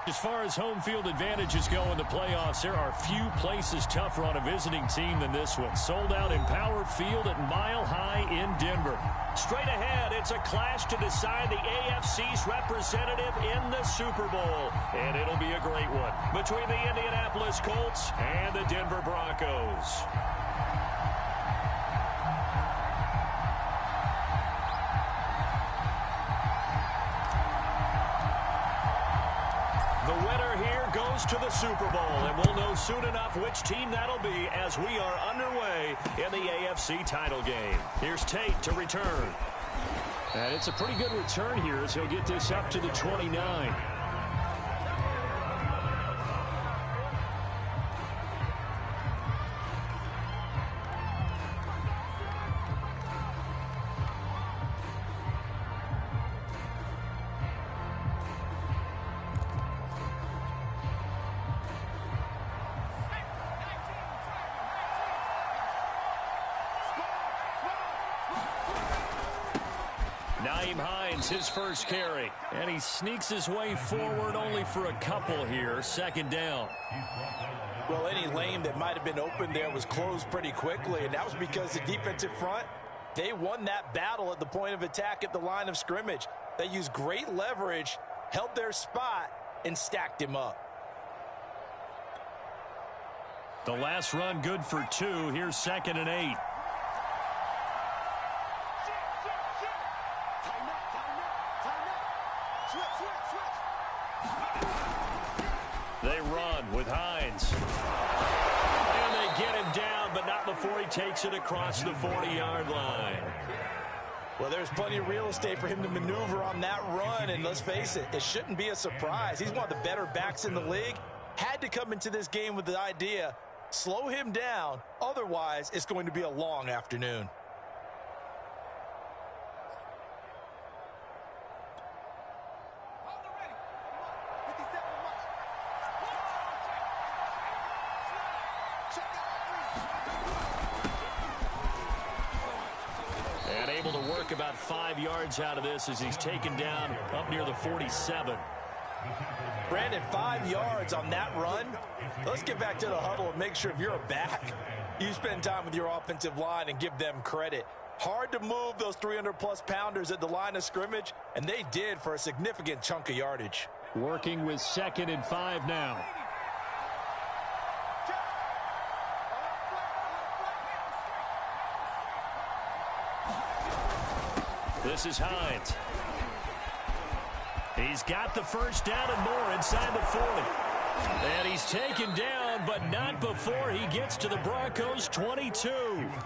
As far as home field advantages go in the playoffs, there are few places tougher on a visiting team than this one. Sold out Empower Field at Mile High in Denver. Straight ahead, it's a clash to decide the AFC's representative in the Super Bowl. And it'll be a great one between the Indianapolis Colts and the Denver Broncos. To the Super Bowl, and we'll know soon enough which team that'll be as we are underway in the AFC title game. Here's Tate to return. And it's a pretty good return here as he'll get this up to the 29. His first carry, and he sneaks his way forward only for a couple here. Second down. Well, any lane that might have been open there was closed pretty quickly, and that was because the defensive front, they won that battle at the point of attack at the line of scrimmage. They used great leverage, held their spot, and stacked him up. The last run good for 2. Here's 2nd and 8. They run with Hines. And they get him down, but not before he takes it across the 40-yard line. Well, there's plenty of real estate for him to maneuver on that run, and let's face it, it shouldn't be a surprise. He's one of the better backs in the league. Had to come into this game with the idea, slow him down, otherwise it's going to be a long afternoon. About 5 yards out of this as he's taken down up near the 47. Brandon, 5 yards on that run. Let's get back to the huddle and make sure if you're a back, you spend time with your offensive line and give them credit. Hard to move those 300-plus pounders at the line of scrimmage, and they did for a significant chunk of yardage. Working with 2nd and 5 now. This is Hines. He's got the first down and more inside the 40. And he's taken down, but not before he gets to the Broncos' 22.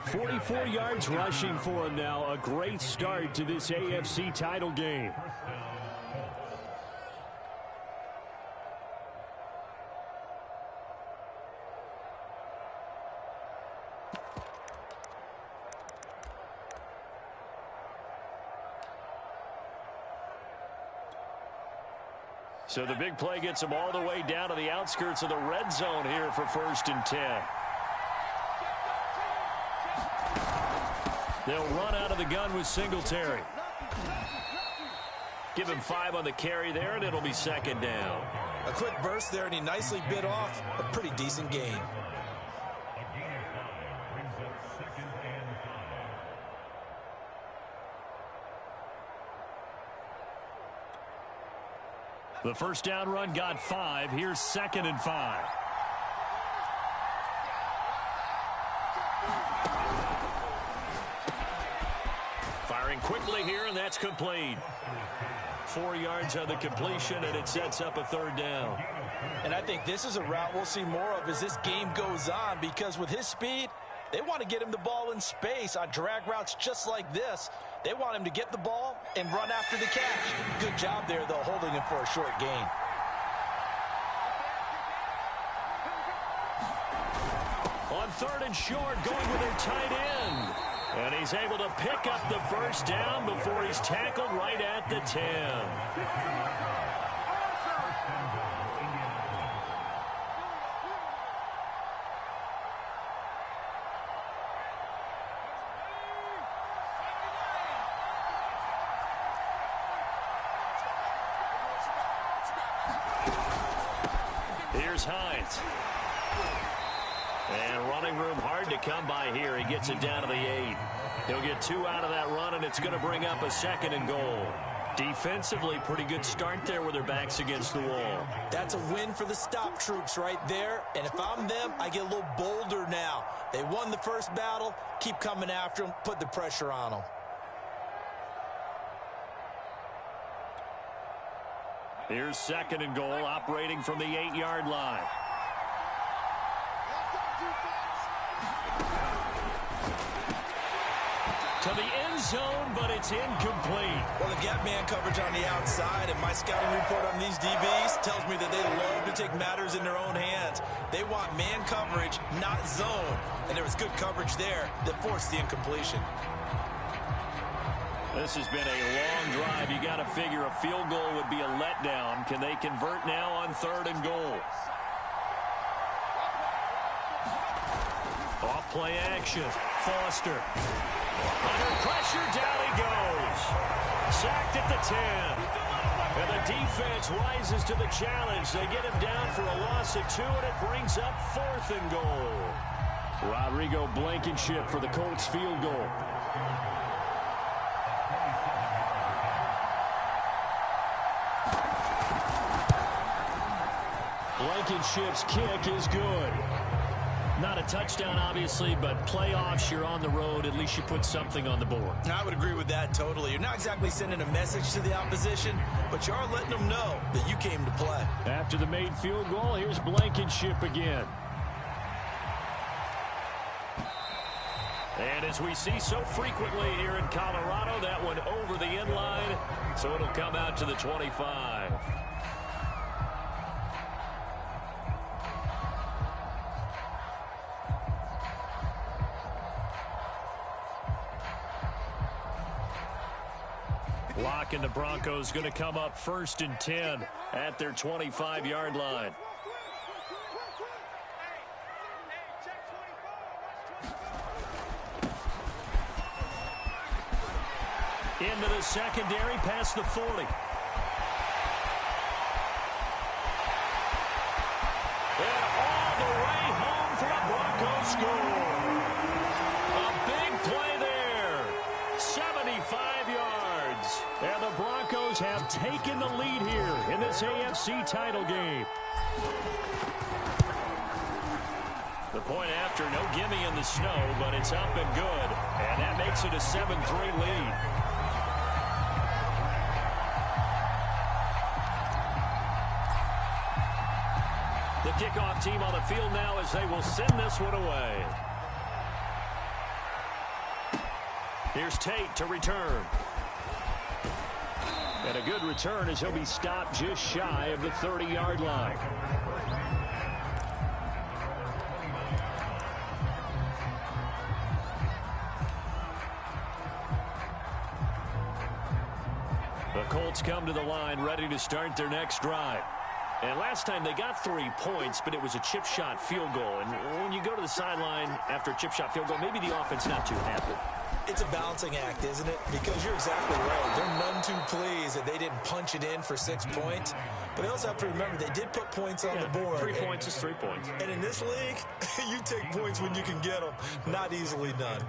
44 yards rushing for him now. A great start to this AFC title game. So the big play gets him all the way down to the outskirts of the red zone here for 1st and 10. They'll run out of the gun with Singletary. Give him 5 on the carry there, and it'll be 2nd down. A quick burst there, and he nicely bit off a pretty decent gain. The first down run got 5. Here's 2nd and 5. Firing quickly here, and that's complete. 4 yards on the completion, and it sets up a 3rd down. And I think this is a route we'll see more of as this game goes on, because with his speed, they want to get him the ball in space on drag routes just like this. They want him to get the ball and run after the catch. Good job there, though, holding him for a short gain. On 3rd and short, going with their tight end. And he's able to pick up the first down before he's tackled right at the 10. Here's Hines. And running room hard to come by here. He gets it down to the 8. He'll get 2 out of that run, and it's going to bring up a 2nd and goal. Defensively, pretty good start there with their backs against the wall. That's a win for the stop troops right there. And if I'm them, I get a little bolder now. They won the first battle. Keep coming after them. Put the pressure on them. Here's 2nd and goal, operating from the 8-yard line. To the end zone, but it's incomplete. Well, they've got man coverage on the outside, and my scouting report on these DBs tells me that they love to take matters in their own hands. They want man coverage, not zone. And there was good coverage there that forced the incompletion. This has been a long drive. You got to figure a field goal would be a letdown. Can they convert now on 3rd and goal? Off play action. Foster. Under pressure, down he goes. Sacked at the 10. And the defense rises to the challenge. They get him down for a loss of 2, and it brings up 4th and goal. Rodrigo Blankenship for the Colts field goal. Blankenship's kick is good. Not a touchdown, obviously, but playoffs, you're on the road. At least you put something on the board. I would agree with that totally. You're not exactly sending a message to the opposition, but you are letting them know that you came to play. After the made field goal, here's Blankenship again. And as we see so frequently here in Colorado, that one over the end line, so it'll come out to the 25. Lock and the Broncos going to come up 1st and 10 at their 25-yard line. Into the secondary, past the 40. And all the way home for a Broncos score. A big play there. 75 yards. And the Broncos have taken the lead here in this AFC title game. The point after, no gimme in the snow, but it's up and good. And that makes it a 7-3 lead. The kickoff team on the field now as they will send this one away. Here's Tate to return. And a good return as he'll be stopped just shy of the 30-yard line. The Colts come to the line ready to start their next drive. And last time they got 3 points, but it was a chip shot field goal. And when you go to the sideline after a chip shot field goal, maybe the offense not too happy. It's a balancing act, isn't it? Because you're exactly right. They're none too pleased that they didn't punch it in for 6 points. But they also have to remember they did put points on the board. 3 points is 3 points. And in this league, you take points when you can get them. Not easily done.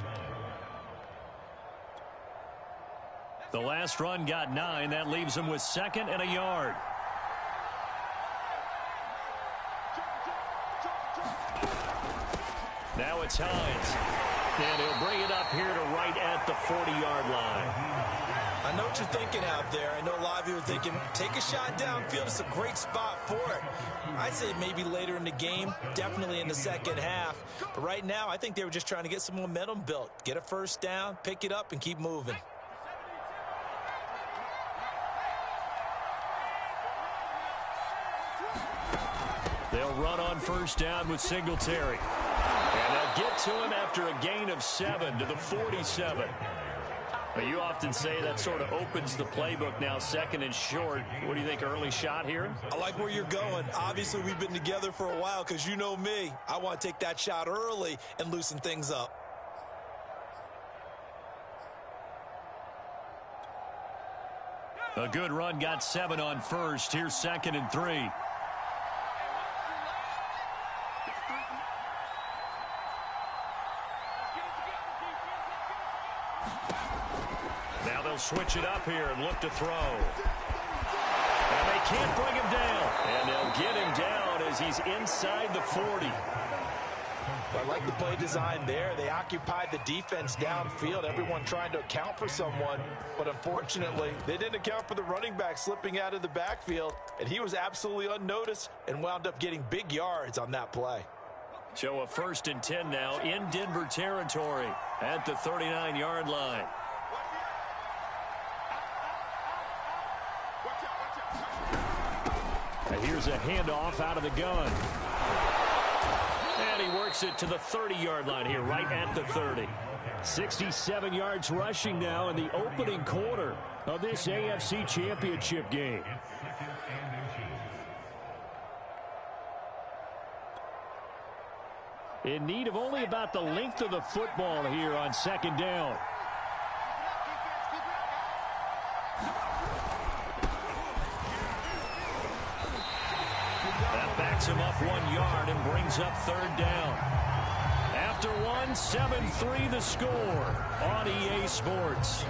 The last run got 9. That leaves them with 2nd and a yard. Now it's Hines. And he'll bring it up here to right at the 40-yard line. I know what you're thinking out there. I know a lot of you are thinking, take a shot downfield. It's a great spot for it. I'd say maybe later in the game, definitely in the second half. But right now, I think they were just trying to get some momentum built. Get a first down, pick it up, and keep moving. They'll run on first down with Singletary. And they'll get to him after a gain of 7 to the 47. But you often say that sort of opens the playbook now, 2nd and short. What do you think, early shot here? I like where you're going. Obviously, we've been together for a while because you know me. I want to take that shot early and loosen things up. A good run got 7 on first. Here's 2nd and 3. Now they'll switch it up here and look to throw. And they can't bring him down. And they'll get him down as he's inside the 40. I like the play design there. They occupied the defense downfield, everyone trying to account for someone. But unfortunately, they didn't account for the running back slipping out of the backfield, and he was absolutely unnoticed and wound up getting big yards on that play. So a 1st and 10 now in Denver territory at the 39-yard line. And here's a handoff out of the gun. And he works it to the 30-yard line here, right at the 30. 67 yards rushing now in the opening quarter of this AFC Championship game. In need of only about the length of the football here on 2nd down. That backs him up 1 yard and brings up 3rd down. After one, 7-3 the score on EA Sports.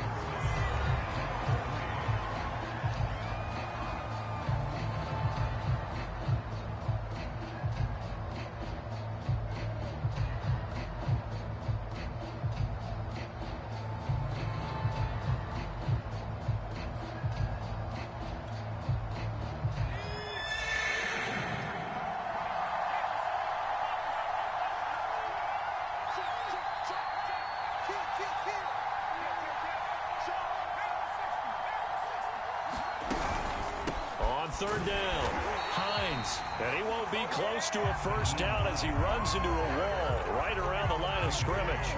On 3rd down, Hines, and he won't be close to a 1st down as he runs into a wall right around the line of scrimmage.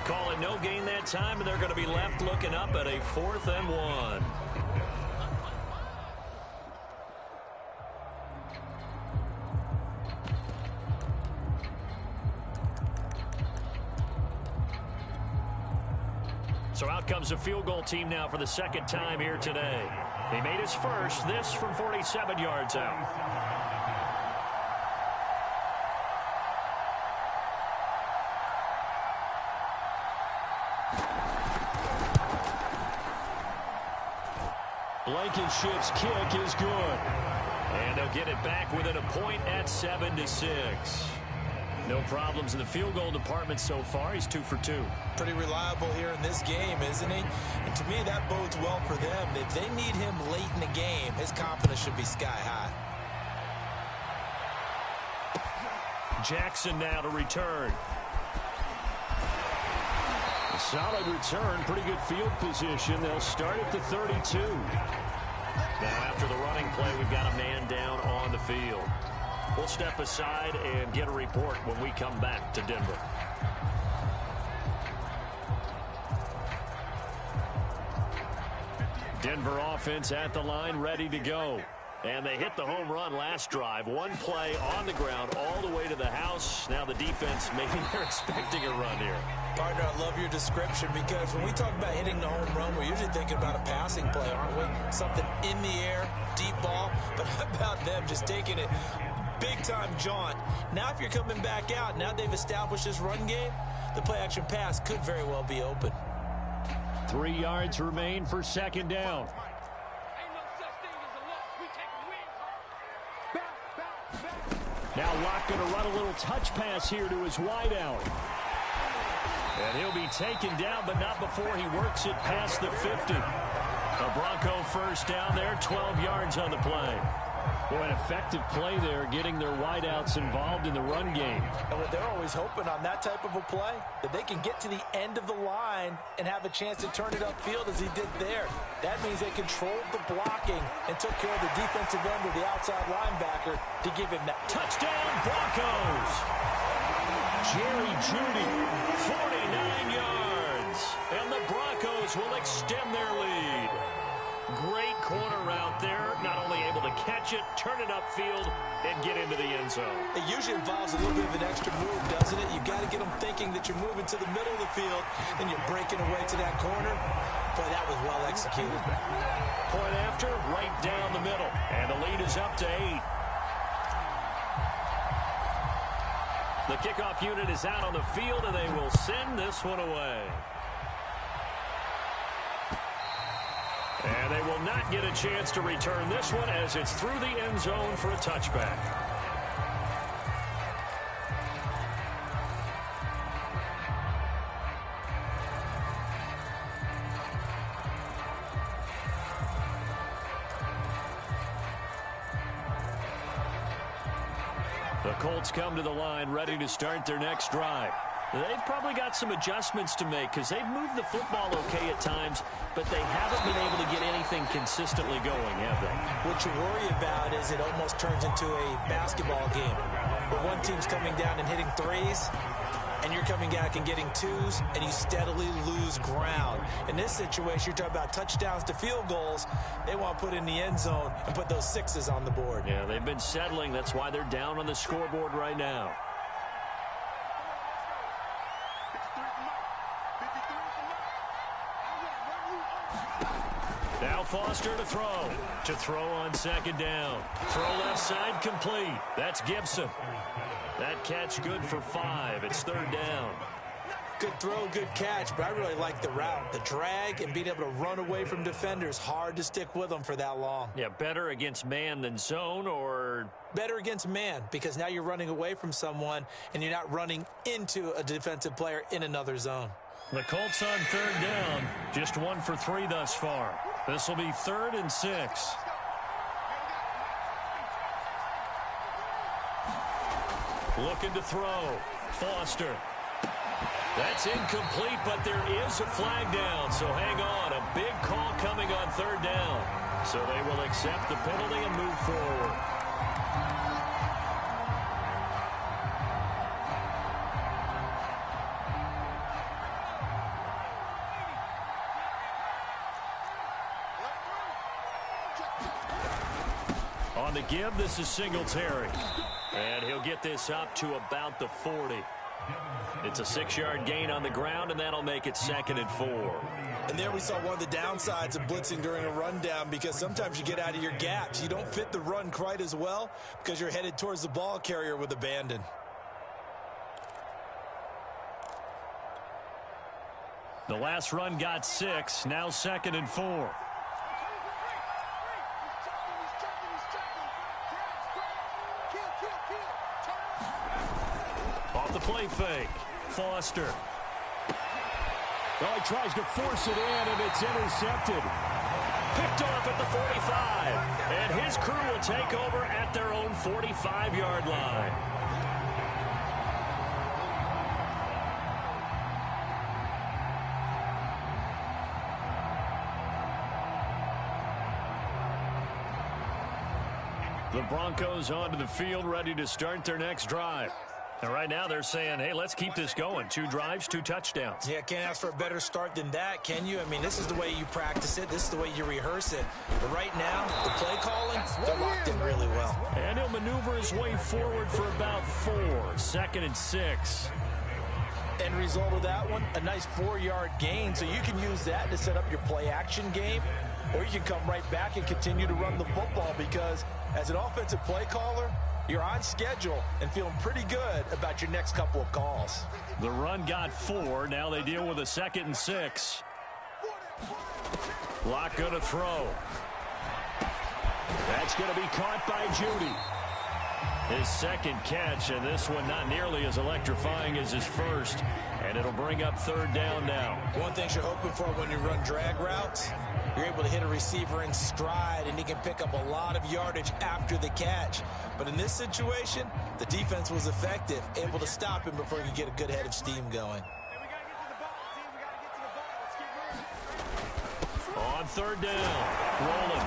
Call it no gain that time, and they're going to be left looking up at a 4th and 1. So out comes a field goal team now for the 2nd time here today. He made his first, this from 47 yards out. Blankenship's kick is good. And they'll get it back within a point at 7-6. No problems in the field goal department so far. He's 2 for 2. Pretty reliable here in this game, isn't he? And to me, that bodes well for them. If they need him late in the game, his confidence should be sky high. Jackson now to return. A solid return, pretty good field position. They'll start at the 32. Now after the running play, we've got a man down on the field. We'll step aside and get a report when we come back to Denver. Denver offense at the line, ready to go. And they hit the home run last drive. One play on the ground all the way to the house. Now the defense, maybe they're expecting a run here. Partner, I love your description because when we talk about hitting the home run, we're usually thinking about a passing play, aren't we? Something in the air, deep ball. But how about them just taking it big-time jaunt? Now if you're coming back out, now they've established this run game, the play-action pass could very well be open. 3 yards remain for 2nd down. Now Locke going to run a little touch pass here to his wideout. And he'll be taken down, but not before he works it past the 50. A Bronco 1st down there, 12 yards on the play. Boy, an effective play there, getting their wideouts involved in the run game. And what they're always hoping on that type of a play, that they can get to the end of the line and have a chance to turn it upfield as he did there. That means they controlled the blocking and took care of the defensive end of the outside linebacker to give him that. Touchdown, Broncos! Jerry Jeudy, 49 yards. And the Broncos will extend their lead. Great corner route there. Not only able to catch it, turn it upfield, and get into the end zone. It usually involves a little bit of an extra move, doesn't it? You've got to get them thinking that you're moving to the middle of the field, and you're breaking away to that corner. Boy, that was well executed. Point after, right down the middle. And the lead is up to 8. The kickoff unit is out on the field, and they will send this one away. And they will not get a chance to return this one as it's through the end zone for a touchback. The Colts come to the line ready to start their next drive. They've probably got some adjustments to make because they've moved the football okay at times, but they haven't been able to get anything consistently going, have they? What you worry about is it almost turns into a basketball game where one team's coming down and hitting threes, and you're coming back and getting twos, and you steadily lose ground. In this situation, you're talking about touchdowns to field goals. They want to put in the end zone and put those sixes on the board. Yeah, they've been settling. That's why they're down on the scoreboard right now. Now Foster to throw. To throw on second down. Throw left side complete. That's Gibson. That catch good for 5. It's third down. Good throw, good catch, but I really like the route. The drag and being able to run away from defenders, hard to stick with them for that long. Yeah, better against man than zone, or? Better against man, because now you're running away from someone and you're not running into a defensive player in another zone. The Colts on third down, just 1 for 3 thus far. This will be 3rd and 6. Looking to throw. Foster. That's incomplete, but there is a flag down, so hang on. A big call coming on third down. So they will accept the penalty and move forward. On the give, this is Singletary. And he'll get this up to about the 40. It's a 6-yard gain on the ground, and that'll make it 2nd and 4. And there we saw one of the downsides of blitzing during a rundown, because sometimes you get out of your gaps. You don't fit the run quite as well because you're headed towards the ball carrier with abandon. The last run got 6. Now 2nd and 4. Off the play fake. Foster. Well, he tries to force it in, and it's intercepted. Picked off at the 45. And his crew will take over at their own 45-yard line. The Broncos onto the field, ready to start their next drive. And right now they're saying, hey, let's keep this going. 2 drives, 2 touchdowns. Yeah, can't ask for a better start than that, can you? I mean, this is the way you practice it. This is the way you rehearse it. But right now, the play calling, they're locked in really well. And he'll maneuver his way forward for about 4. 2nd and 6. End result of that one, a nice 4-yard gain. So you can use that to set up your play-action game, or you can come right back and continue to run the football, because as an offensive play caller, you're on schedule and feeling pretty good about your next couple of calls. The run got 4. Now they deal with a 2nd and 6. Lock going to throw. That's going to be caught by Judy. His 2nd catch, and this one not nearly as electrifying as his first. And it'll bring up 3rd down now. One thing you're hoping for when you run drag routes, you're able to hit a receiver in stride, and he can pick up a lot of yardage after the catch. But in this situation, the defense was effective, able to stop him before he could get a good head of steam going. On 3rd down, rolling.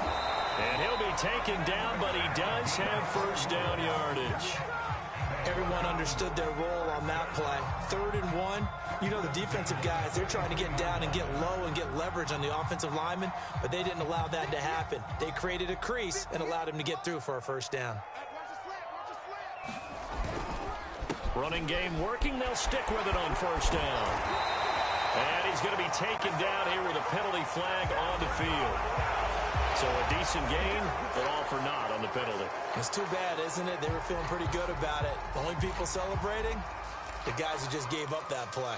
And he'll be taken down, but he does have 1st down yardage. Everyone understood their role on that play. 3rd and 1. You know, the defensive guys, they're trying to get down and get low and get leverage on the offensive lineman, but they didn't allow that to happen. They created a crease and allowed him to get through for a 1st down. Running game working. They'll stick with it on 1st down. And he's going to be taken down here with a penalty flag on the field. So a decent gain, but all for naught on the penalty. It's too bad, isn't it? They were feeling pretty good about it. The only people celebrating, the guys who just gave up that play.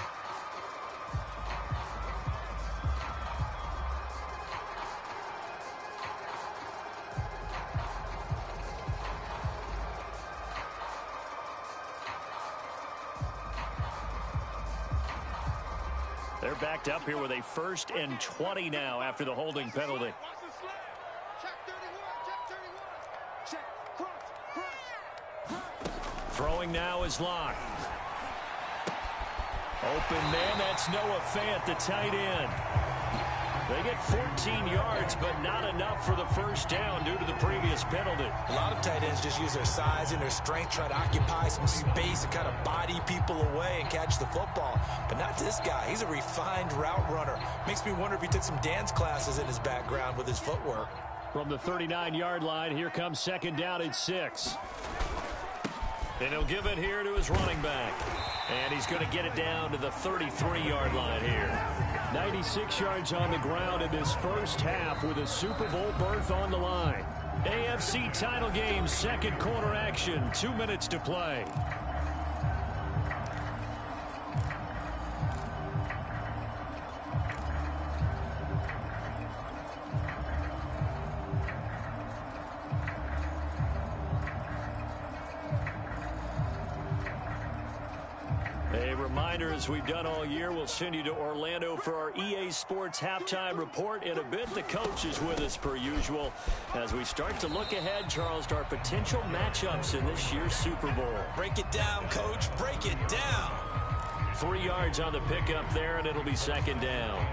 They're backed up here with a 1st and 20 now after the holding penalty. Throwing now is Locke. Open man, that's Noah Fant, the tight end. They get 14 yards, but not enough for the first down due to the previous penalty. A lot of tight ends just use their size and their strength, try to occupy some space and kind of body people away and catch the football. But not this guy. He's a refined route runner. Makes me wonder if he took some dance classes in his background with his footwork. From the 39-yard line, here comes 2nd down and 6. And he'll give it here to his running back. And he's going to get it down to the 33-yard line here. 96 yards on the ground in this first half with a Super Bowl berth on the line. AFC title game, 2nd quarter action, 2 minutes to play. A reminder, as we've done all year, we'll send you to Orlando for our EA Sports halftime report in a bit. The coach is with us per usual as we start to look ahead, Charles, to our potential matchups in this year's Super Bowl. Break it down, coach. Break it down. 3 yards on the pickup there, and it'll be 2nd down.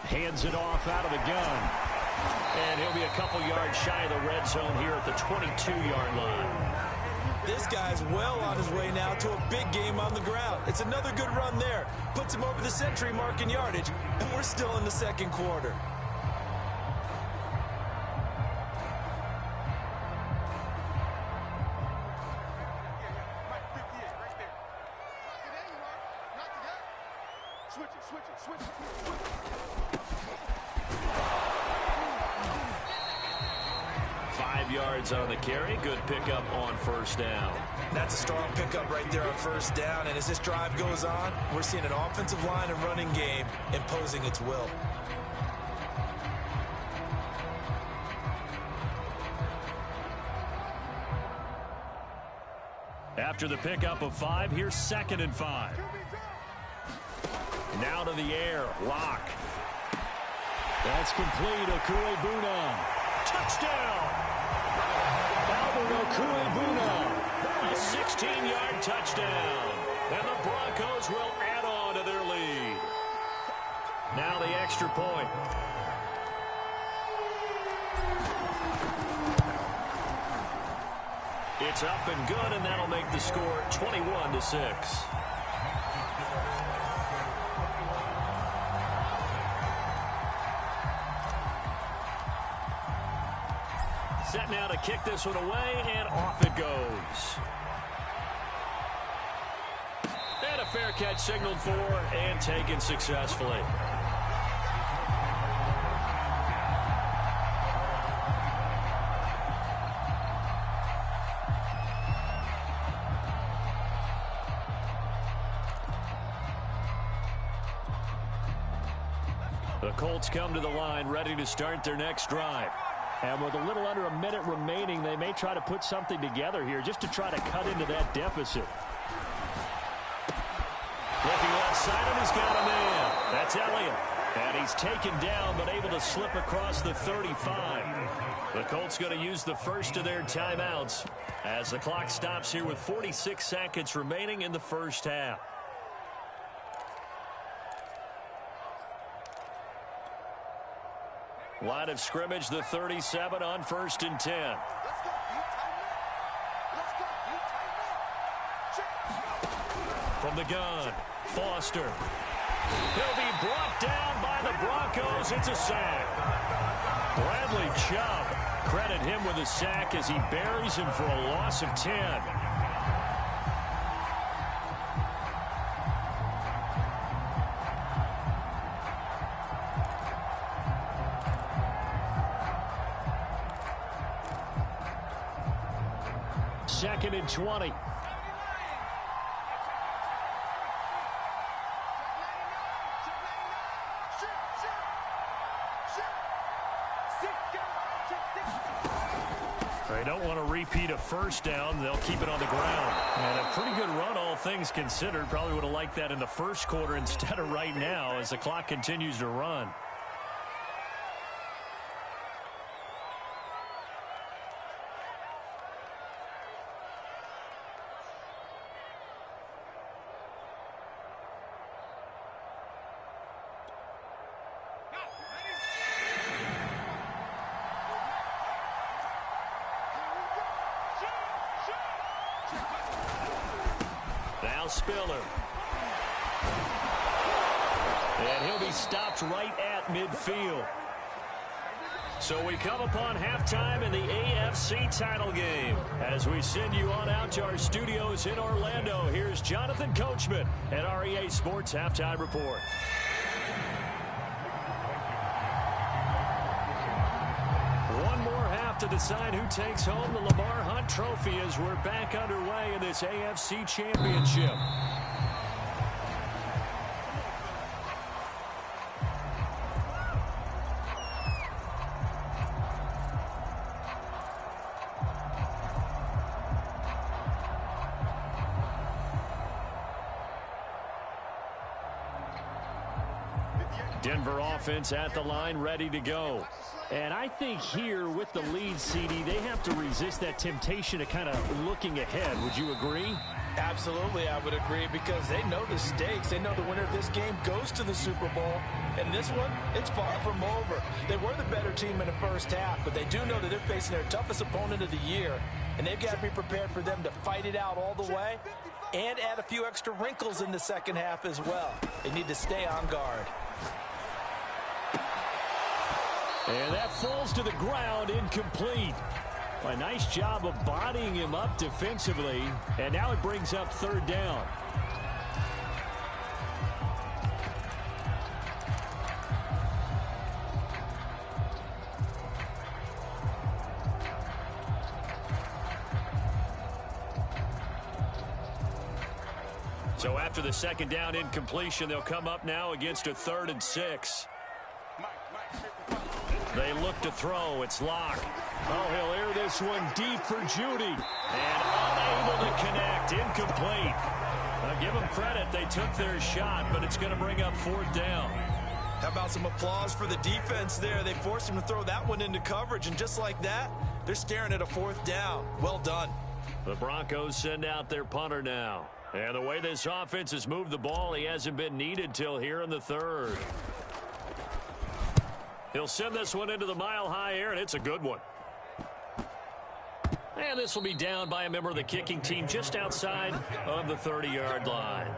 Hands it off out of the gun. And he'll be a couple yards shy of the red zone here at the 22-yard line. This guy's well on his way now to a big game on the ground. It's another good run there. Puts him over the century mark in yardage, and we're still in the 2nd quarter. Switch it. 5 yards on the carry. Good pickup on 1st down. That's a strong pickup right there on 1st down. And as this drive goes on, we're seeing an offensive line and running game imposing its will. After the pickup of 5, here's 2nd and 5. Now to the air, Locke. That's complete. Okuebuna. Touchdown! Albert Okuebuna. A 16-yard touchdown. And the Broncos will add on to their lead. Now the extra point. It's up and good, and that'll make the score 21-6. Set now to kick this one away, and off it goes. And a fair catch signaled for and taken successfully. The Colts come to the line, ready to start their next drive. And with a little under a minute remaining, they may try to put something together here just to try to cut into that deficit. Looking outside, and he's got a man. That's Elliott. And he's taken down, but able to slip across the 35. The Colts going to use the first of their timeouts as the clock stops here with 46 seconds remaining in the first half. Line of scrimmage, the 37 on 1st and 10. From the gun, Foster. He'll be brought down by the Broncos. It's a sack. Bradley Chubb, credit him with a sack as he buries him for a loss of 10. Second and 20. They don't want to repeat a first down. They'll keep it on the ground. And a pretty good run, all things considered. Probably would have liked that in the first quarter instead of right now as the clock continues to run. Now Spiller. And he'll be stopped right at midfield. So we come upon halftime in the AFC title game. As we send you on out to our studios in Orlando, here's Jonathan Coachman at our EA Sports Halftime Report. One more half to decide who takes home the Lamar Hunt Trophy as we're back underway in this AFC Championship. Denver offense at the line, ready to go. And I think here with the lead, CD, they have to resist that temptation to kind of looking ahead. Would you agree? Absolutely, I would agree, because they know the stakes. They know the winner of this game goes to the Super Bowl. And this one, it's far from over. They were the better team in the first half, but they do know that they're facing their toughest opponent of the year. And they've got to be prepared for them to fight it out all the way and add a few extra wrinkles in the second half as well. They need to stay on guard. And that falls to the ground, incomplete. A nice job of bodying him up defensively. And now it brings up third down. So after the second down incompletion, they'll come up now against a 3rd and 6. They look to throw. It's Locke. Oh, he'll air this one deep for Judy. And unable to connect. Incomplete. I'll give them credit. They took their shot, but it's going to bring up 4th down. How about some applause for the defense there? They forced him to throw that one into coverage, and just like that, they're staring at a 4th down. Well done. The Broncos send out their punter now. And the way this offense has moved the ball, he hasn't been needed till here in the 3rd. He'll send this one into the mile-high air, and it's a good one. And this will be down by a member of the kicking team just outside of the 30-yard line.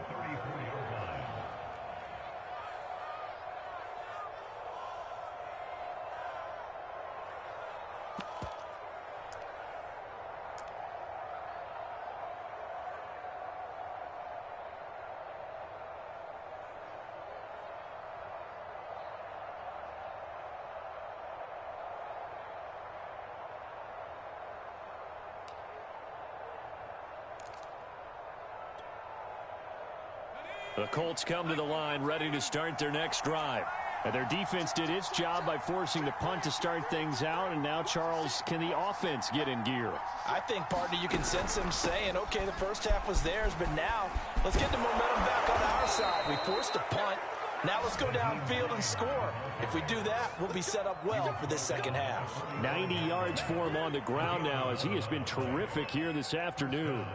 The Colts come to the line ready to start their next drive. And their defense did its job by forcing the punt to start things out. And now, Charles, can the offense get in gear? I think, partner, you can sense them saying, okay, the first half was theirs, but now let's get the momentum back on our side. We forced a punt. Now let's go downfield and score. If we do that, we'll be set up well for this second half. 90 yards for him on the ground now as he has been terrific here this afternoon.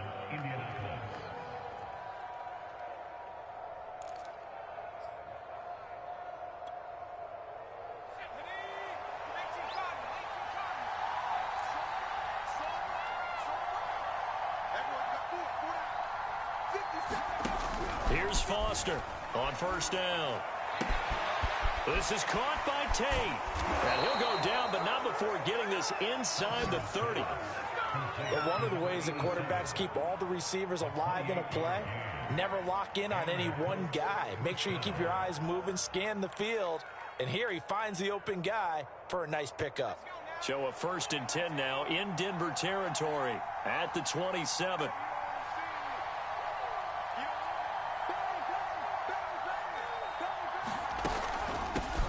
Here's Foster on first down. This is caught by Tate. And he'll go down, but not before getting this inside the 30. But one of the ways that quarterbacks keep all the receivers alive in a play, never lock in on any one guy. Make sure you keep your eyes moving, scan the field. And here he finds the open guy for a nice pickup. So a 1st and 10 now in Denver territory at the 27.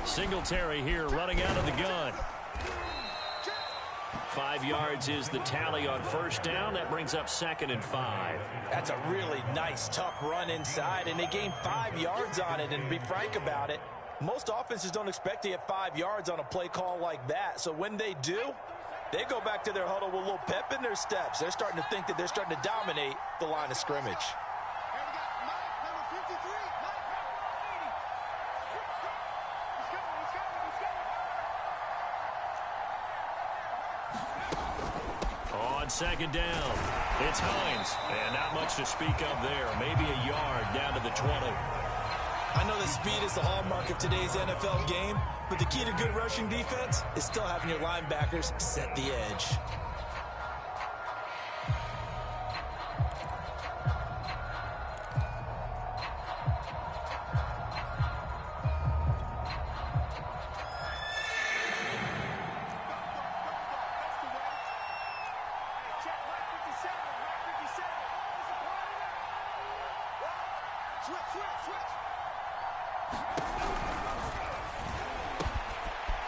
Singletary here running out of the gun. 5 yards is the tally on first down. That brings up 2nd and 5. That's a really nice, tough run inside, and they gained 5 yards on it. And to be frank about it, most offenses don't expect to get 5 yards on a play call like that. So when they do, they go back to their huddle with a little pep in their steps. They're starting to think that they're starting to dominate the line of scrimmage. On 2nd down, it's Hines, and not much to speak of there. Maybe a yard down to the 20. I know that speed is the hallmark of today's NFL game, but the key to good rushing defense is still having your linebackers set the edge.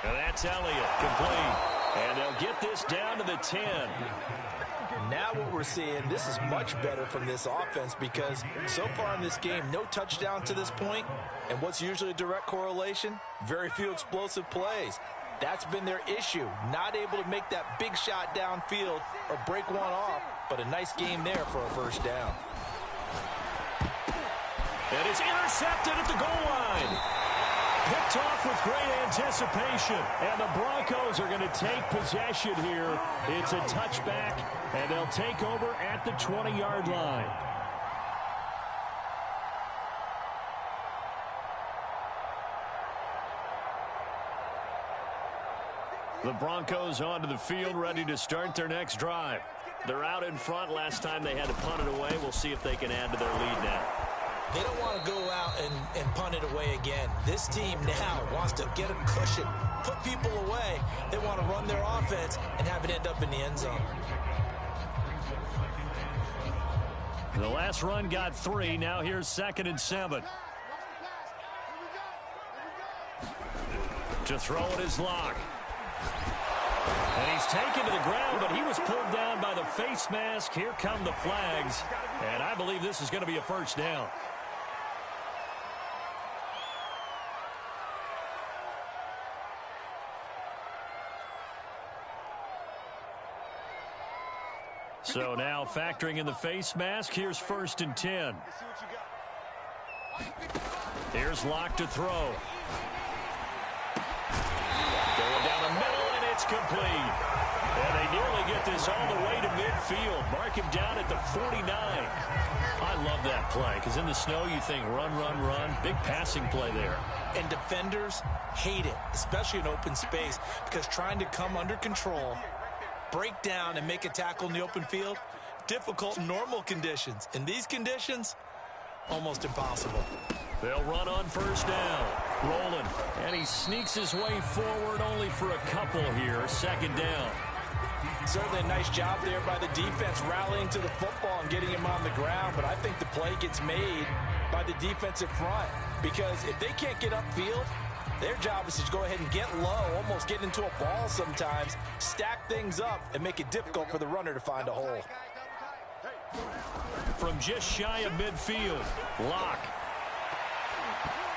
And that's Elliott, complete. And they'll get this down to the 10. Now what we're seeing, this is much better from this offense because so far in this game, no touchdown to this point. And what's usually a direct correlation? Very few explosive plays. That's been their issue. Not able to make that big shot downfield or break one off, but a nice game there for a first down. And it's intercepted at the goal line. Picked off with great anticipation. And the Broncos are going to take possession here. It's a touchback, and they'll take over at the 20-yard line. The Broncos onto the field, ready to start their next drive. They're out in front. Last time they had to punt it away. We'll see if they can add to their lead now. They don't want to go out and punt it away again. This team now wants to get a cushion, put people away. They want to run their offense and have it end up in the end zone. The last run got 3. Now here's 2nd and 7. To throw it is Locke. And he's taken to the ground, but he was pulled down by the face mask. Here come the flags. And I believe this is going to be a first down. So now factoring in the face mask, here's 1st and 10. Here's Locke to throw. Going down the middle, and it's complete. And they nearly get this all the way to midfield. Mark him down at the 49. I love that play, because in the snow you think run, run, run. Big passing play there. And defenders hate it, especially in open space, because trying to come under control, break down and make a tackle in the open field, difficult in normal conditions. In these conditions, almost impossible. They'll run on first down. Rolling. And he sneaks his way forward only for a couple here. 2nd down. Certainly a nice job there by the defense rallying to the football and getting him on the ground. But I think the play gets made by the defensive front. Because if they can't get upfield, their job is to go ahead and get low, almost get into a ball sometimes, stack things up, and make it difficult for the runner to find a hole. From just shy of midfield, Locke.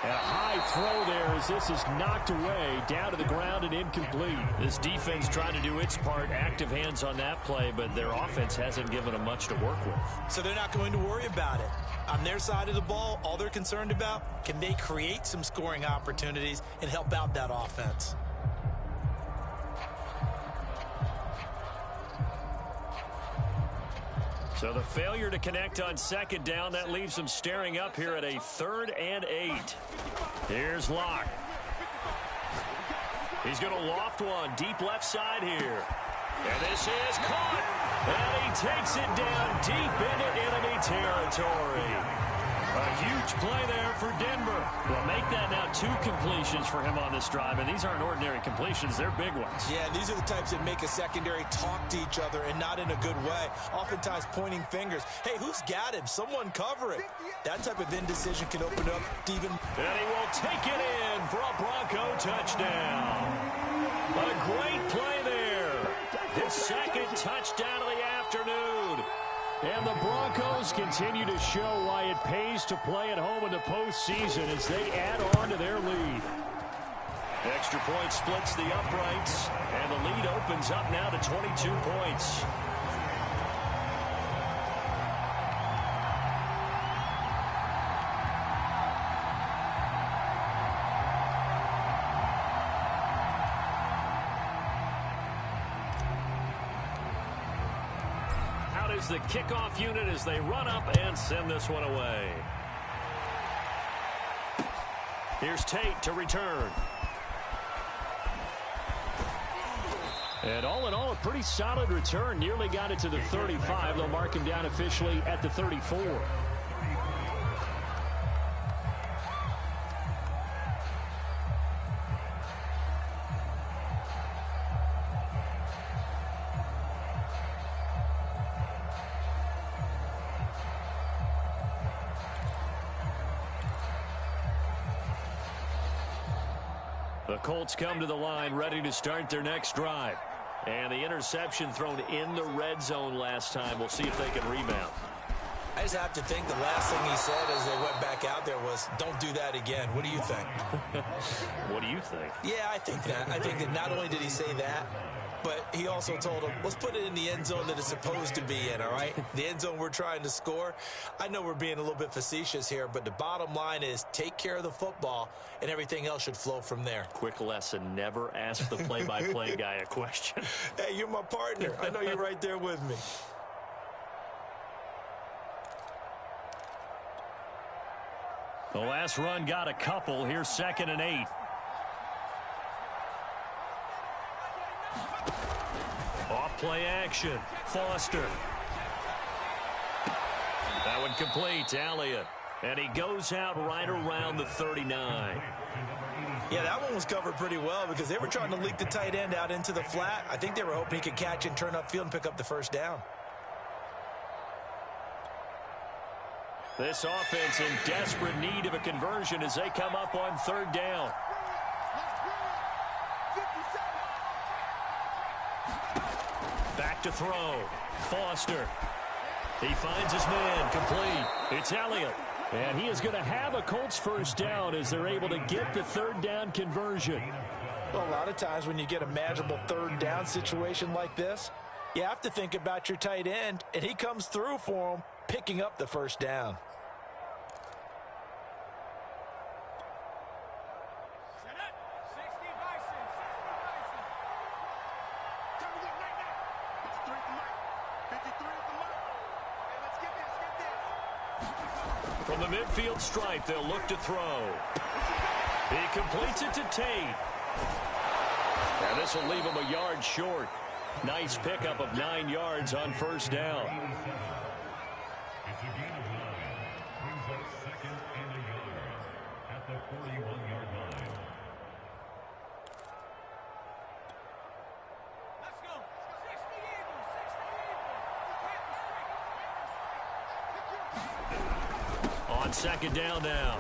And a high throw there as this is knocked away, down to the ground and incomplete. This defense trying to do its part, active hands on that play, but their offense hasn't given them much to work with. So they're not going to worry about it. On their side of the ball, all they're concerned about, can they create some scoring opportunities and help out that offense? So the failure to connect on 2nd down, that leaves them staring up here at a 3rd and 8. Here's Locke. He's going to loft one deep left side here. And this is caught. And he takes it down deep into enemy territory. A huge play there for Denver. Well, make that now 2 completions for him on this drive. And these aren't ordinary completions. They're big ones. Yeah, these are the types that make a secondary talk to each other and not in a good way. Oftentimes pointing fingers. Hey, who's got him? Someone cover it. That type of indecision can open up even. And he will take it in for a Bronco touchdown. A great play there. His second touchdown of the afternoon. And the Broncos continue to show why it pays to play at home in the postseason as they add on to their lead. Extra point splits the uprights, and the lead opens up now to 22 points. Out is the kickoff unit as they run up and send this one away. Here's Tate to return. And all in all, a pretty solid return. Nearly got it to the 35. They'll mark him down officially at the 34. The Colts come to the line, ready to start their next drive. And the interception thrown in the red zone last time. We'll see if they can rebound. I just have to think the last thing he said as they went back out there was, don't do that again. What do you think? What do you think? Yeah, I think that. I think that not only did he say that, but he also told him, let's put it in the end zone that it's supposed to be in, all right? The end zone we're trying to score. I know we're being a little bit facetious here, but the bottom line is take care of the football, and everything else should flow from there. Quick lesson, never ask the play-by-play guy a question. Hey, you're my partner. I know you're right there with me. The last run got a couple. Here's 2nd and 8. Off play action. Foster. That one complete to Elliott. And he goes out right around the 39. Yeah, that one was covered pretty well because they were trying to leak the tight end out into the flat. I think they were hoping he could catch and turn upfield and pick up the first down. This offense in desperate need of a conversion as they come up on 3rd down. Back to throw. Foster. He finds his man. Complete. It's Elliott. And he is going to have a Colts first down as they're able to get the 3rd down conversion. Well, a lot of times when you get a manageable 3rd down situation like this, you have to think about your tight end, and he comes through for him, picking up the first down. From the midfield stripe, they'll look to throw. He completes it to Tate. And this will leave him a yard short. Nice pickup of 9 yards on first down. On 2nd down now.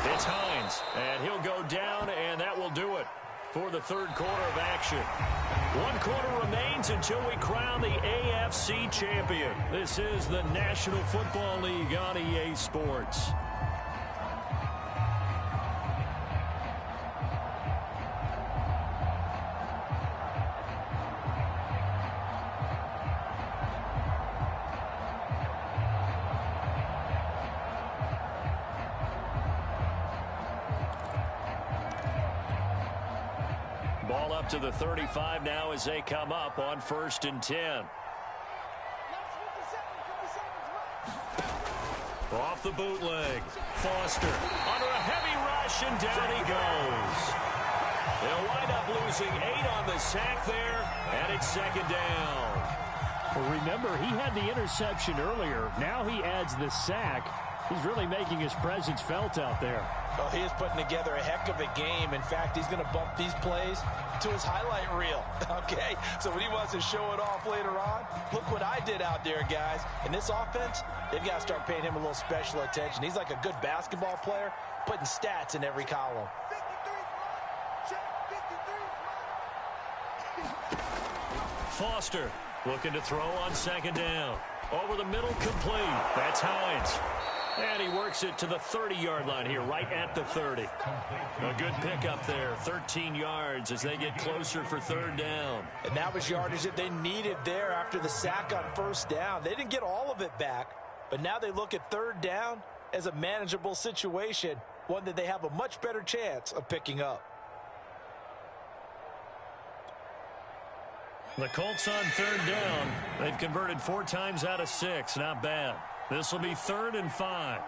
It's Hines, and he'll go down, and that will do it for the 3rd quarter of action. 1 quarter remains until we crown the AFC champion. This is the National Football League on EA Sports. Ball up to the 35 now as they come up on 1st and 10. Off the bootleg. Foster under a heavy rush, and down he goes. They'll wind up losing 8 on the sack there, and it's 2nd down. Well, remember, he had the interception earlier. Now he adds the sack. He's really making his presence felt out there. Well, he is putting together a heck of a game. In fact, he's going to bump these plays to his highlight reel, okay? So when he wants to show it off later on, look what I did out there, guys. In this offense, they've got to start paying him a little special attention. He's like a good basketball player, putting stats in every column. Foster looking to throw on second down. Over the middle, complete. That's Hines. And he works it to the 30-yard line here, right at the 30. A good pickup there, 13 yards as they get closer for third down. And that was yardage that they needed there after the sack on first down. They didn't get all of it back, but now they look at third down as a manageable situation, one that they have a much better chance of picking up. The Colts on third down. They've converted 4 times out of 6. Not bad. This will be 3rd and 5.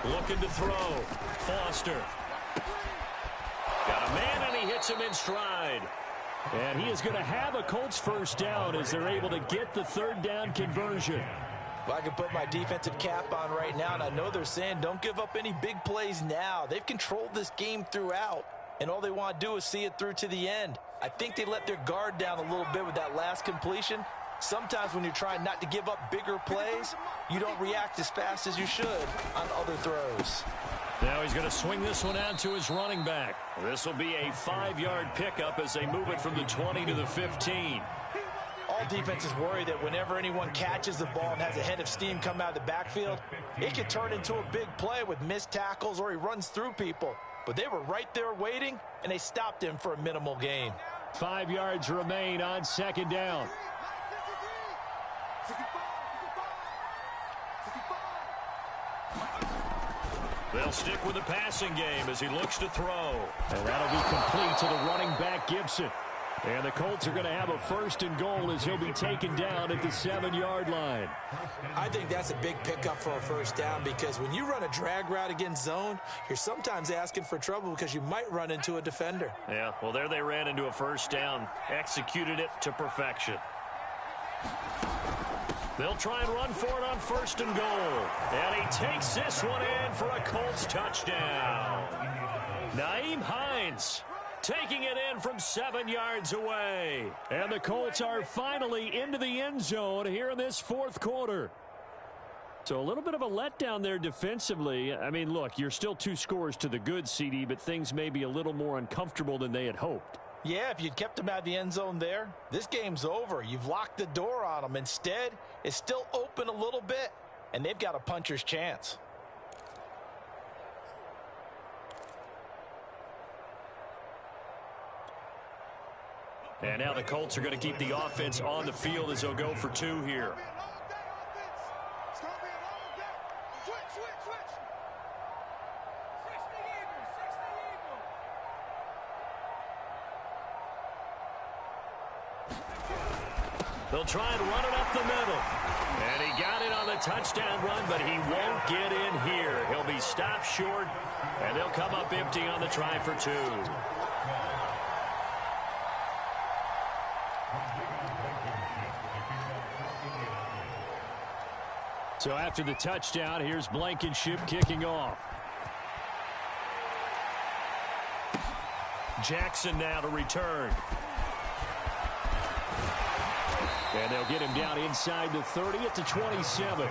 Looking to throw. Foster. Got a man, and he hits him in stride. And he is going to have a Colts first down as they're able to get the third down conversion. Well, I can put my defensive cap on right now, and I know they're saying don't give up any big plays now. They've controlled this game throughout, and all they want to do is see it through to the end. I think they let their guard down a little bit with that last completion. Sometimes when you're trying not to give up bigger plays, you don't react as fast as you should on other throws. Now he's going to swing this one out to his running back. This will be a 5-yard pickup as they move it from the 20 to the 15. All defenses worry that whenever anyone catches the ball and has a head of steam come out of the backfield, it can turn into a big play with missed tackles or he runs through people. But they were right there waiting, and they stopped him for a minimal gain. 5 yards remain on second down. They'll stick with the passing game as he looks to throw. And that'll be complete to the running back, Gibson. And the Colts are going to have a 1st and goal as he'll be taken down at the 7-yard line. I think that's a big pickup for a first down because when you run a drag route against zone, you're sometimes asking for trouble because you might run into a defender. Yeah, well, there they ran into a first down, executed it to perfection. They'll try and run for it on 1st and goal. And he takes this one in for a Colts touchdown. Nyheim Hines taking it in from 7 yards away. And the Colts are finally into the end zone here in this 4th quarter. So a little bit of a letdown there defensively. I mean, look, you're still 2 scores to the good, CD, but things may be a little more uncomfortable than they had hoped. Yeah, if you'd kept them out of the end zone there, this game's over. You've locked the door on them. Instead, it's still open a little bit, and they've got a puncher's chance. And now the Colts are going to keep the offense on the field as they'll go for 2 here. They'll try and run it up the middle. And he got it on the touchdown run, but he won't get in here. He'll be stopped short, and they'll come up empty on the try for 2. So after the touchdown, here's Blankenship kicking off. Jackson now to return. And they'll get him down inside the 30 at the 27.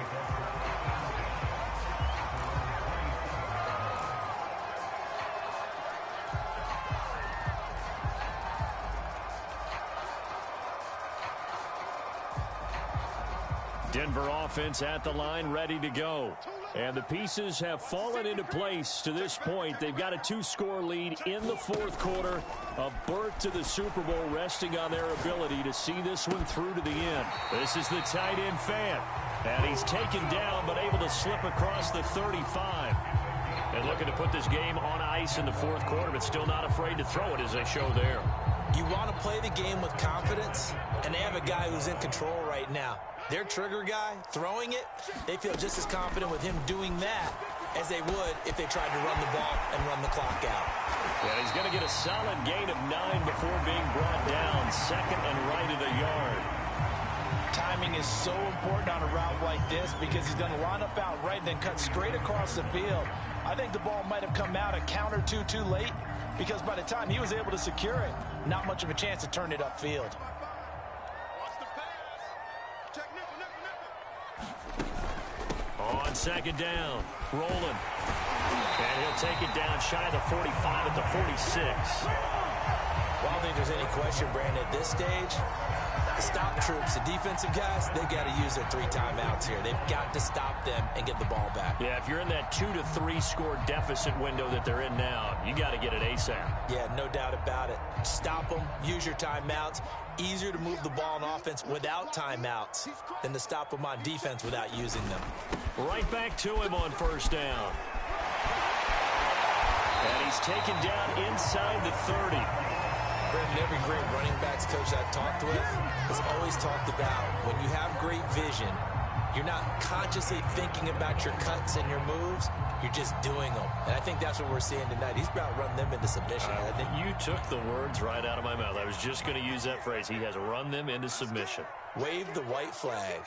Denver offense at the line, ready to go. And the pieces have fallen into place to this point. They've got a 2-score lead in the 4th quarter. A berth to the Super Bowl resting on their ability to see this one through to the end. This is the tight end Fant. And he's taken down but able to slip across the 35. And looking to put this game on ice in the 4th quarter, but still not afraid to throw it as they show there. You want to play the game with confidence, and they have a guy who's in control right now. Their trigger guy, throwing it, they feel just as confident with him doing that as they would if they tried to run the ball and run the clock out. Yeah, he's going to get a solid gain of 9 before being brought down, 2nd and right of the yard. Timing is so important on a route like this because he's going to line up out right and then cut straight across the field. I think the ball might have come out a count or two too late because by the time he was able to secure it, not much of a chance to turn it upfield. On 2nd down, rolling. And He'll take it down shy of the 45 at the 46. Well, I don't think there's any question, Brandon, at this stage, the stop troops, the defensive guys, they got to use their 3 timeouts here. They've got to stop them and get the ball back. Yeah, if you're in that 2 to 3 score deficit window that they're in now, you got to get it ASAP. Yeah, no doubt about it. Stop them, use your timeouts. Easier to move the ball on offense without timeouts than to stop them on defense without using them. Right back to him on first down. And he's taken down inside the 30. Brandon, every great running backs coach I've talked with has always talked about when you have great vision, you're not consciously thinking about your cuts and your moves, you're just doing them. And I think that's what we're seeing tonight. He's about to run them into submission. You took the words right out of my mouth. I was just going to use that phrase. He has run them into submission. Wave the white flag.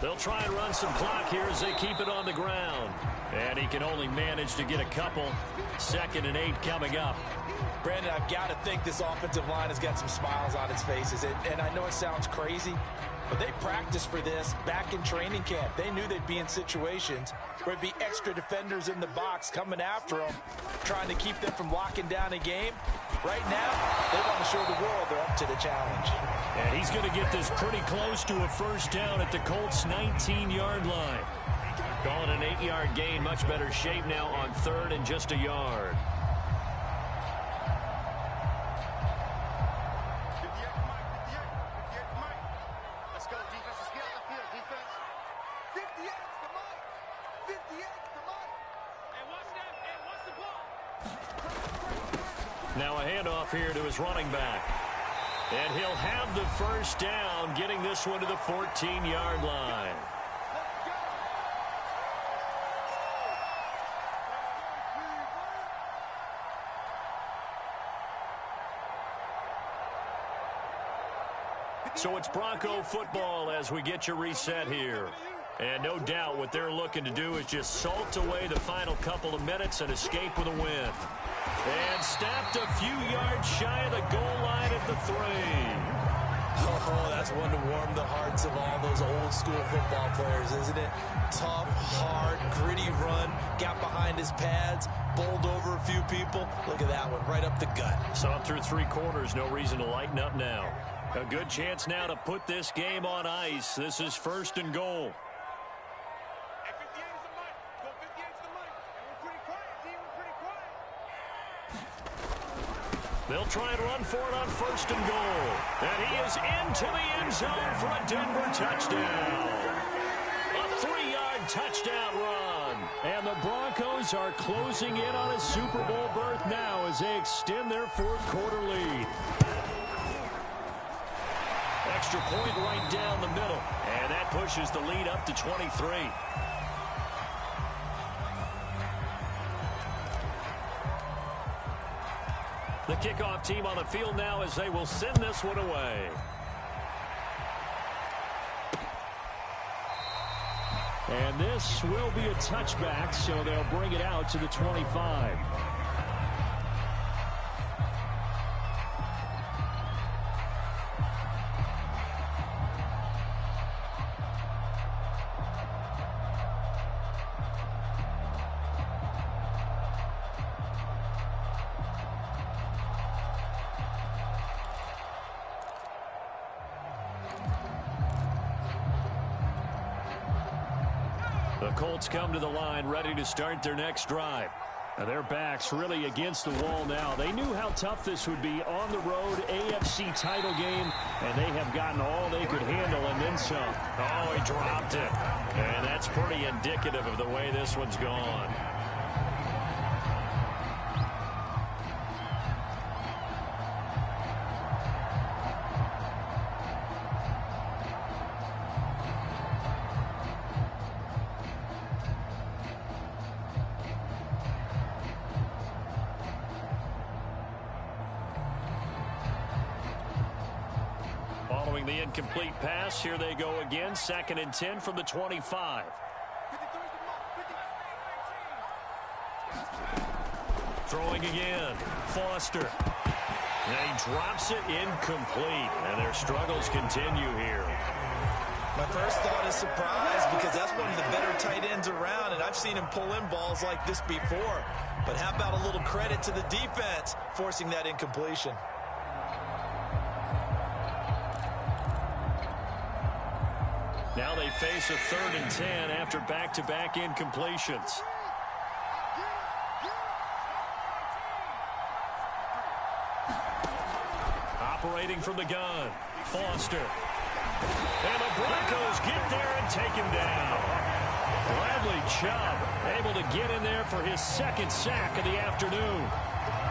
They'll try and run some clock here as they keep it on the ground. And he can only manage to get a couple. 2nd and 8 coming up. Brandon, I've got to think this offensive line has got some smiles on its faces. And I know it sounds crazy, but they practiced for this back in training camp. They knew they'd be in situations where it'd be extra defenders in the box coming after them, trying to keep them from locking down a game. Right now, they want to show the world they're up to the challenge. And he's going to get this pretty close to a first down at the Colts' 19-yard line. Calling an 8-yard gain, much better shape now on 3rd and just a yard. Now a handoff here to his running back. And he'll have the first down, getting this one to the 14-yard line. So it's Bronco football as we get you reset here. And no doubt what they're looking to do is just salt away the final couple of minutes and escape with a win. And stopped a few yards shy of the goal line at the 3. Oh, that's one to warm the hearts of all those old school football players, isn't it? Tough, hard, gritty run, got behind his pads, bowled over a few people. Look at that one, right up the gut. Saw him through 3 quarters, no reason to lighten up now. A good chance now to put this game on ice. This is 1st and goal. They'll try and run for it on 1st and goal. And he is into the end zone for a Denver touchdown. A 3-yard touchdown run. And the Broncos are closing in on a Super Bowl berth now as they extend their 4th quarter lead. Extra point right down the middle. And that pushes the lead up to 23. The kickoff team on the field now as they will send this one away. And this will be a touchback, so they'll bring it out to the 25. The Colts come to the line ready to start their next drive. Now their backs really against the wall now. They knew how tough this would be on the road, AFC title game, and they have gotten all they could handle and then some. Oh, he dropped it. And that's pretty indicative of the way this one's gone. Following the incomplete pass, here they go again. 2nd and 10 from the 25. Throwing again. Foster. And he drops it incomplete. And their struggles continue here. My first thought is surprise because that's one of the better tight turns around, and I've seen him pull in balls like this before. But how about a little credit to the defense forcing that incompletion? Now they face a 3rd and 10 after back-to-back incompletions. Operating from the gun, Foster. And the Broncos get there and take him down. Bradley Chubb able to get in there for his 2nd sack of the afternoon.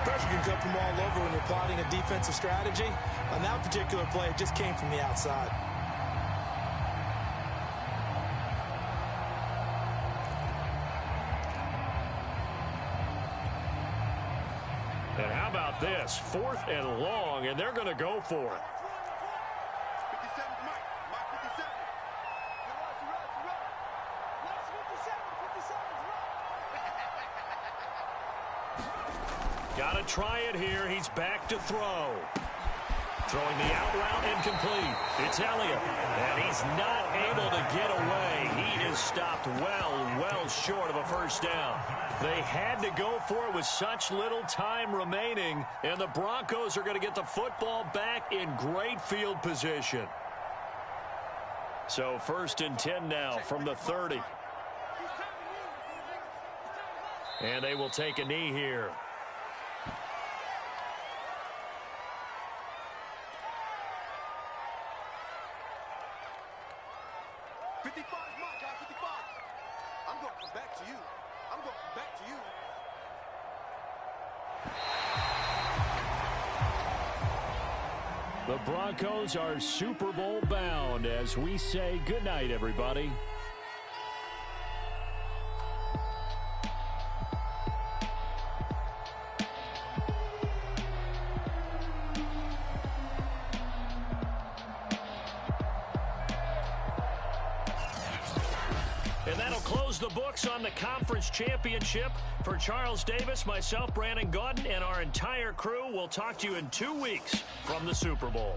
Pressure can come from all over when you're plotting a defensive strategy. On that particular play, it just came from the outside. And how about this? 4th and long, and they're going to go for it. Got to try it here. He's back to throw. Throwing the out route incomplete. It's Elliott. And he's not able to get away. He is stopped well short of a 1st down. They had to go for it with such little time remaining. And the Broncos are going to get the football back in great field position. So 1st and 10 now from the 30. And they will take a knee here. The Broncos are Super Bowl bound as we say goodnight, everybody. And that'll close the books on the conference championship. For Charles Davis, myself, Brandon Gaudin, and our entire crew, we'll talk to you in 2 weeks from the Super Bowl.